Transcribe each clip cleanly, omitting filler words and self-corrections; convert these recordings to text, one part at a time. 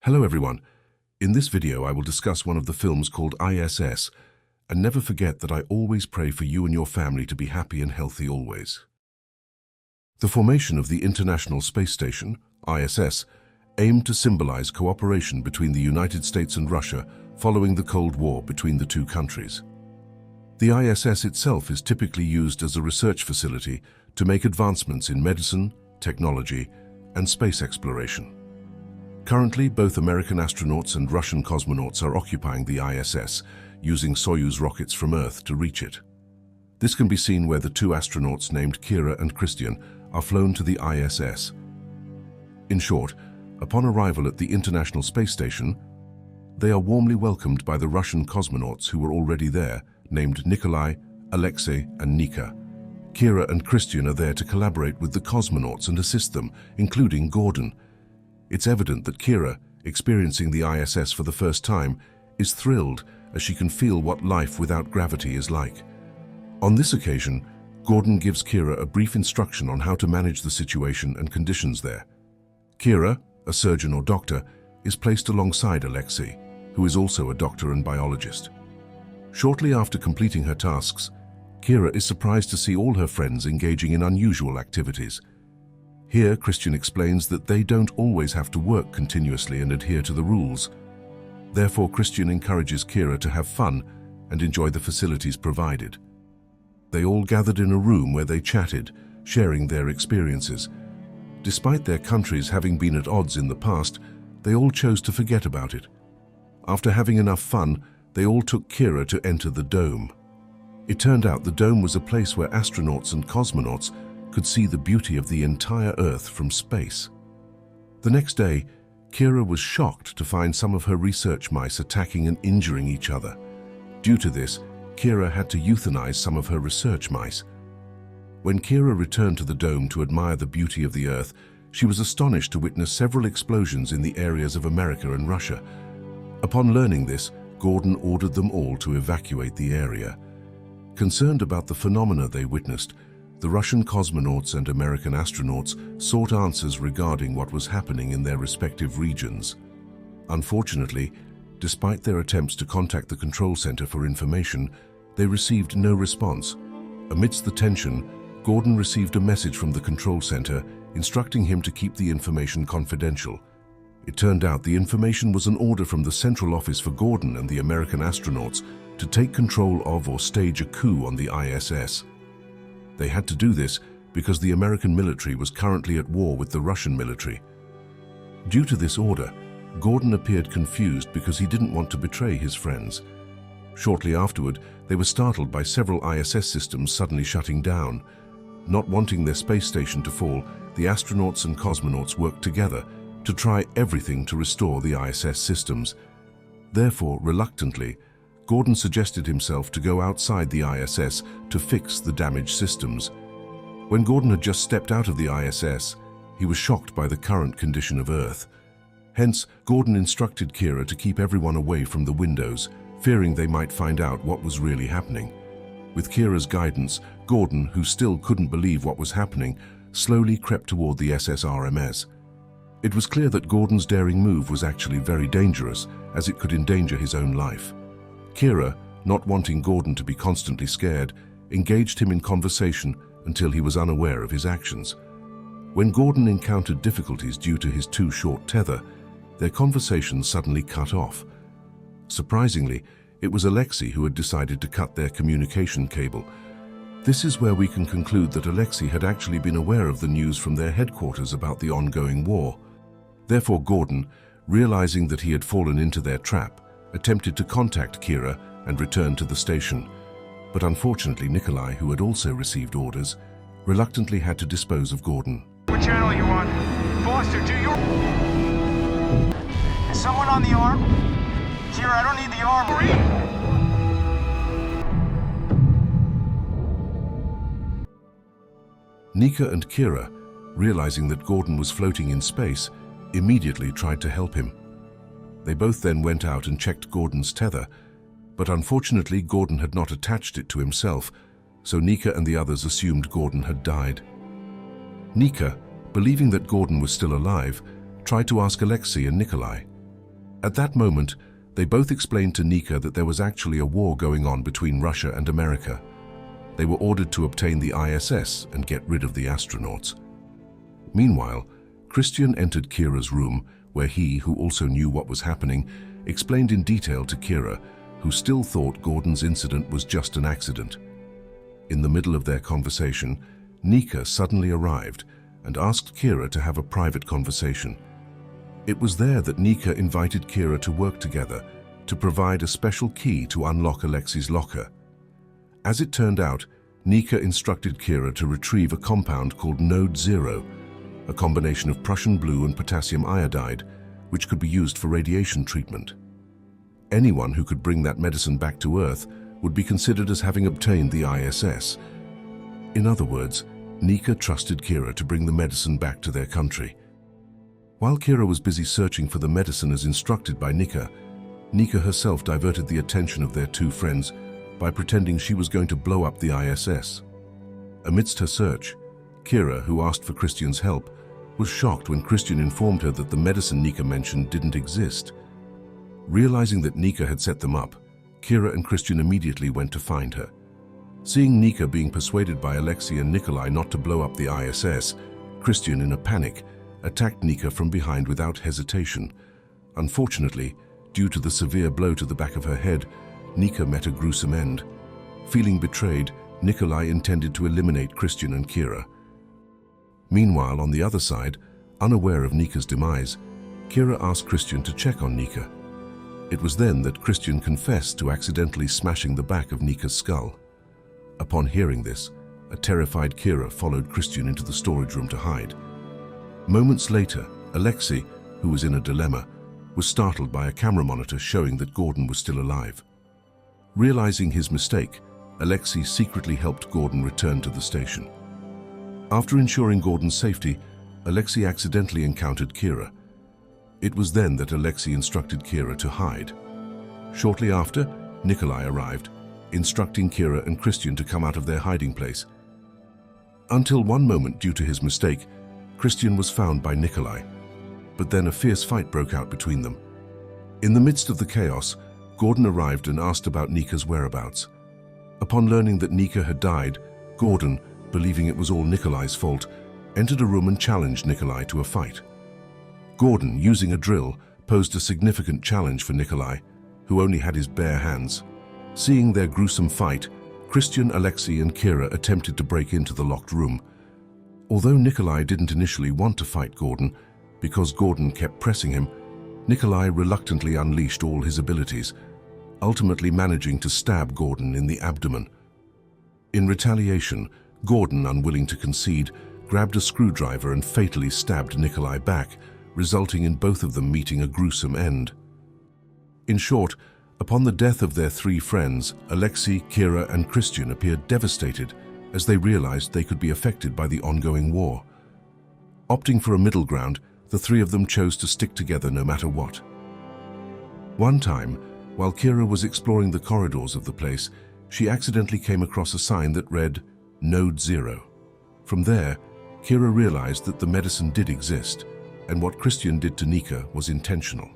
Hello everyone. In this video I will discuss one of the films called I.S.S. and never forget that I always pray for you and your family to be happy and healthy always. The formation of the International Space Station, I.S.S., aimed to symbolize cooperation between the United States and Russia following the Cold War between the two countries. The I.S.S. itself is typically used as a research facility to make advancements in medicine, technology, and space exploration. Currently, both American astronauts and Russian cosmonauts are occupying the I.S.S., using Soyuz rockets from Earth to reach it. This can be seen where the two astronauts named Kira and Christian are flown to the I.S.S. In short, upon arrival at the International Space Station, they are warmly welcomed by the Russian cosmonauts who were already there, named Nikolai, Alexey, and Nika. Kira and Christian are there to collaborate with the cosmonauts and assist them, including Gordon. It's evident that Kira, experiencing the I.S.S. for the first time, is thrilled as she can feel what life without gravity is like. On this occasion, Gordon gives Kira a brief instruction on how to manage the situation and conditions there. Kira, a surgeon or doctor, is placed alongside Alexey, who is also a doctor and biologist. Shortly after completing her tasks, Kira is surprised to see all her friends engaging in unusual activities. Here, Christian explains that they don't always have to work continuously and adhere to the rules. Therefore, Christian encourages Kira to have fun and enjoy the facilities provided. They all gathered in a room where they chatted, sharing their experiences. Despite their countries having been at odds in the past, they all chose to forget about it. After having enough fun, they all took Kira to enter the dome. It turned out the dome was a place where astronauts and cosmonauts could see the beauty of the entire Earth from space. The next day, Kira was shocked to find some of her research mice attacking and injuring each other. Due to this, Kira had to euthanize some of her research mice. When Kira returned to the dome to admire the beauty of the Earth, she was astonished to witness several explosions in the areas of America and Russia. Upon learning this, Gordon ordered them all to evacuate the area. Concerned about the phenomena they witnessed, the Russian cosmonauts and American astronauts sought answers regarding what was happening in their respective regions. Unfortunately, despite their attempts to contact the control center for information, they received no response. Amidst the tension, Gordon received a message from the control center instructing him to keep the information confidential. It turned out the information was an order from the central office for Gordon and the American astronauts to take control of or stage a coup on the I.S.S. They had to do this because the American military was currently at war with the Russian military. Due to this order, Gordon appeared confused because he didn't want to betray his friends. Shortly afterward, they were startled by several I.S.S. systems suddenly shutting down. Not wanting their space station to fall, the astronauts and cosmonauts worked together to try everything to restore the I.S.S. systems. Therefore, reluctantly, Gordon suggested himself to go outside the I.S.S. to fix the damaged systems. When Gordon had just stepped out of the I.S.S., he was shocked by the current condition of Earth. Hence, Gordon instructed Kira to keep everyone away from the windows, fearing they might find out what was really happening. With Kira's guidance, Gordon, who still couldn't believe what was happening, slowly crept toward the SSRMS. It was clear that Gordon's daring move was actually very dangerous, as it could endanger his own life. Kira, not wanting Gordon to be constantly scared, engaged him in conversation until he was unaware of his actions. When Gordon encountered difficulties due to his too short tether, their conversation suddenly cut off. Surprisingly, it was Alexey who had decided to cut their communication cable. This is where we can conclude that Alexey had actually been aware of the news from their headquarters about the ongoing war. Therefore, Gordon, realizing that he had fallen into their trap, attempted to contact Kira and return to the station. But unfortunately, Nikolai, who had also received orders, reluctantly had to dispose of Gordon. What channel are you on? Foster, do your... Is someone on the arm? Kira, I don't need the arm. Nika and Kira, realizing that Gordon was floating in space, immediately tried to help him. They both then went out and checked Gordon's tether, but unfortunately Gordon had not attached it to himself, so Nika and the others assumed Gordon had died. Nika, believing that Gordon was still alive, tried to ask Alexey and Nikolai. At that moment, they both explained to Nika that there was actually a war going on between Russia and America. They were ordered to obtain the I.S.S. and get rid of the astronauts. Meanwhile, Christian entered Kira's room, where he, who also knew what was happening, explained in detail to Kira, who still thought Gordon's incident was just an accident. In the middle of their conversation, Nika suddenly arrived and asked Kira to have a private conversation. It was there that Nika invited Kira to work together to provide a special key to unlock Alexey's locker. As it turned out, Nika instructed Kira to retrieve a compound called Node 0, a combination of Prussian blue and potassium iodide, which could be used for radiation treatment. Anyone who could bring that medicine back to Earth would be considered as having obtained the I.S.S. In other words, Nika trusted Kira to bring the medicine back to their country. While Kira was busy searching for the medicine as instructed by Nika, Nika herself diverted the attention of their two friends by pretending she was going to blow up the I.S.S. Amidst her search, Kira, who asked for Christian's help, was shocked when Christian informed her that the medicine Nika mentioned didn't exist. Realizing that Nika had set them up, Kira and Christian immediately went to find her. Seeing Nika being persuaded by Alexey and Nikolai not to blow up the I.S.S., Christian, in a panic, attacked Nika from behind without hesitation. Unfortunately, due to the severe blow to the back of her head, Nika met a gruesome end. Feeling betrayed, Nikolai intended to eliminate Christian and Kira. Meanwhile, on the other side, unaware of Nika's demise, Kira asked Christian to check on Nika. It was then that Christian confessed to accidentally smashing the back of Nika's skull. Upon hearing this, a terrified Kira followed Christian into the storage room to hide. Moments later, Alexey, who was in a dilemma, was startled by a camera monitor showing that Gordon was still alive. Realizing his mistake, Alexey secretly helped Gordon return to the station. After ensuring Gordon's safety, Alexey accidentally encountered Kira. It was then that Alexey instructed Kira to hide. Shortly after, Nikolai arrived, instructing Kira and Christian to come out of their hiding place. Until one moment, due to his mistake, Christian was found by Nikolai, but then a fierce fight broke out between them. In the midst of the chaos, Gordon arrived and asked about Nika's whereabouts. Upon learning that Nika had died, Gordon, believing it was all Nikolai's fault, entered a room and challenged Nikolai to a fight. Gordon, using a drill, posed a significant challenge for Nikolai, who only had his bare hands. Seeing their gruesome fight, Christian, Alexey, and Kira attempted to break into the locked room. Although Nikolai didn't initially want to fight Gordon, because Gordon kept pressing him, Nikolai reluctantly unleashed all his abilities, ultimately managing to stab Gordon in the abdomen. In retaliation, Gordon, unwilling to concede, grabbed a screwdriver and fatally stabbed Nikolai back, resulting in both of them meeting a gruesome end. In short, upon the death of their three friends, Alexey, Kira, and Christian appeared devastated as they realized they could be affected by the ongoing war. Opting for a middle ground, the three of them chose to stick together no matter what. One time, while Kira was exploring the corridors of the place, she accidentally came across a sign that read, Node 0. From there, Kira realized that the medicine did exist, and what Christian did to Nika was intentional.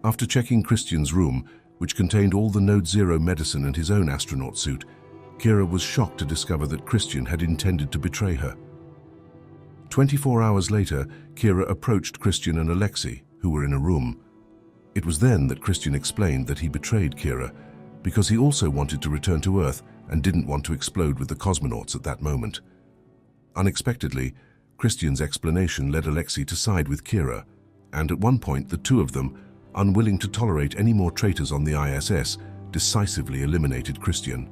After checking Christian's room, which contained all the Node 0 medicine and his own astronaut suit, Kira was shocked to discover that Christian had intended to betray her. 24 hours later, Kira approached Christian and Alexey, who were in a room. It was then that Christian explained that he betrayed Kira because he also wanted to return to Earth and didn't want to explode with the cosmonauts at that moment. Unexpectedly, Christian's explanation led Alexey to side with Kira, and at one point the two of them, unwilling to tolerate any more traitors on the I.S.S., decisively eliminated Christian.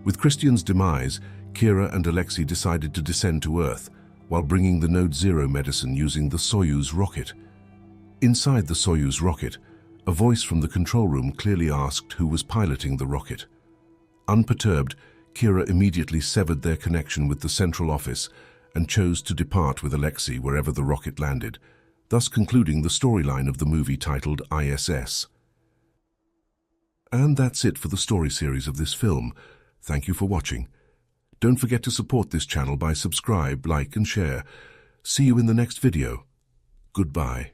With Christian's demise, Kira and Alexey decided to descend to Earth while bringing the Node 0 medicine using the Soyuz rocket. Inside the Soyuz rocket, a voice from the control room clearly asked who was piloting the rocket. Unperturbed, Kira immediately severed their connection with the central office and chose to depart with Alexey wherever the rocket landed, thus concluding the storyline of the movie titled I.S.S. And that's it for the story series of this film. Thank you for watching. Don't forget to support this channel by subscribe, like and share. See you in the next video. Goodbye.